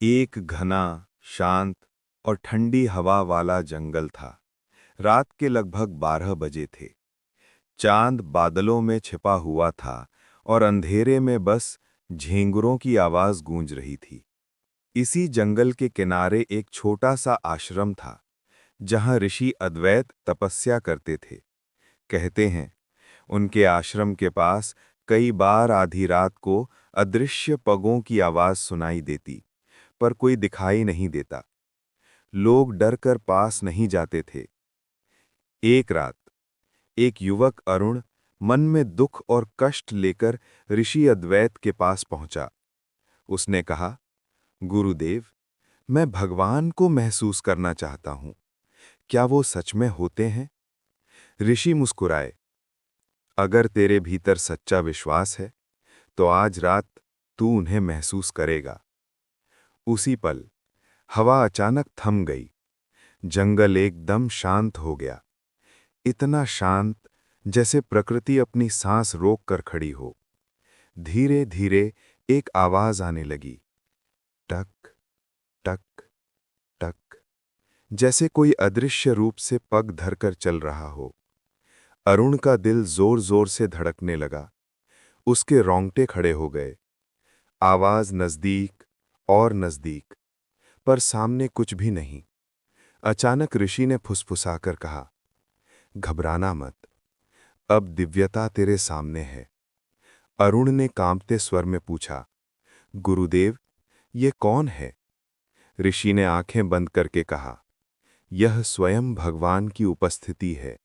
एक घना, शांत और ठंडी हवा वाला जंगल था। रात के लगभग 12 बजे थे। चांद बादलों में छिपा हुआ था और अंधेरे में बस झींगुरों की आवाज गूंज रही थी। इसी जंगल के किनारे एक छोटा सा आश्रम था, जहां ऋषि अद्वैत तपस्या करते थे। कहते हैं, उनके आश्रम के पास कई बार आधी रात को अदृश्य पगों की आवाज सुनाई देती, पर कोई दिखाई नहीं देता। लोग डर कर पास नहीं जाते थे। एक रात एक युवक अरुण मन में दुख और कष्ट लेकर ऋषि अद्वैत के पास पहुंचा। उसने कहा, गुरुदेव, मैं भगवान को महसूस करना चाहता हूं। क्या वो सच में होते हैं? ऋषि मुस्कुराए। अगर तेरे भीतर सच्चा विश्वास है, तो आज रात तू उन्हें महसूस करेगा। उसी पल हवा अचानक थम गई। जंगल एकदम शांत हो गया। इतना शांत जैसे प्रकृति अपनी सांस रोक कर खड़ी हो। धीरे धीरे एक आवाज आने लगी, टक टक टक, जैसे कोई अदृश्य रूप से पग धरकर चल रहा हो। अरुण का दिल जोर जोर से धड़कने लगा। उसके रोंगटे खड़े हो गए। आवाज नजदीक और नजदीक, पर सामने कुछ भी नहीं। अचानक ऋषि ने फुसफुसाकर कहा, घबराना मत, अब दिव्यता तेरे सामने है। अरुण ने कांपते स्वर में पूछा, गुरुदेव, ये कौन है? ऋषि ने आंखें बंद करके कहा, यह स्वयं भगवान की उपस्थिति है।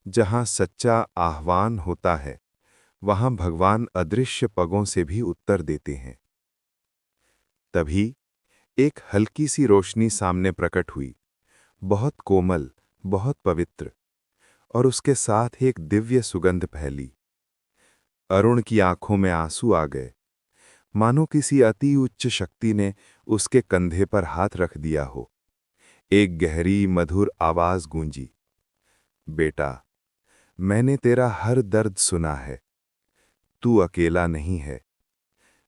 जहां सच्चा आह्वान होता है, वहां भगवान अदृश्य पगों से भी उत्तर देते हैं। तभी एक हल्की सी रोशनी सामने प्रकट हुई, बहुत कोमल, बहुत पवित्र, और उसके साथ एक दिव्य सुगंध फैली। अरुण की आंखों में आंसू आ गए, मानो किसी अति उच्च शक्ति ने उसके कंधे पर हाथ रख दिया हो। एक गहरी मधुर आवाज गूंजी, बेटा, मैंने तेरा हर दर्द सुना है। तू अकेला नहीं है।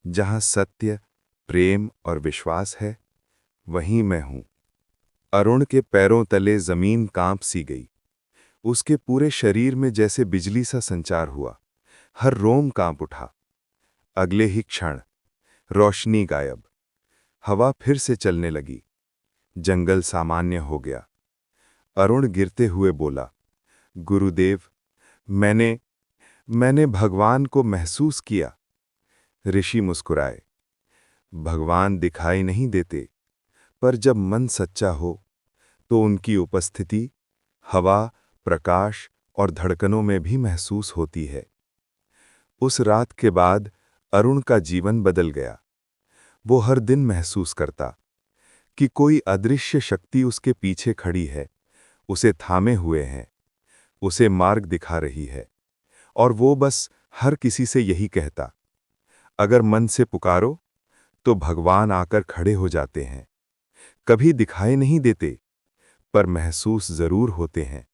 जहां सत्य, प्रेम और विश्वास है, वहीं मैं हूं। अरुण के पैरों तले जमीन कांप सी गई। उसके पूरे शरीर में जैसे बिजली सा संचार हुआ। हर रोम कांप उठा। अगले ही क्षण रोशनी गायब। हवा फिर से चलने लगी। जंगल सामान्य हो गया। अरुण गिरते हुए बोला, गुरुदेव, मैंने मैंने भगवान को महसूस किया। ऋषि मुस्कुराए। भगवान दिखाई नहीं देते, पर जब मन सच्चा हो, तो उनकी उपस्थिति हवा, प्रकाश और धड़कनों में भी महसूस होती है। उस रात के बाद अरुण का जीवन बदल गया। वो हर दिन महसूस करता कि कोई अदृश्य शक्ति उसके पीछे खड़ी है, उसे थामे हुए है, उसे मार्ग दिखा रही है। और वो बस हर किसी से यही कहता, अगर मन से पुकारो, तो भगवान आकर खड़े हो जाते हैं। कभी दिखाई नहीं देते, पर महसूस जरूर होते हैं।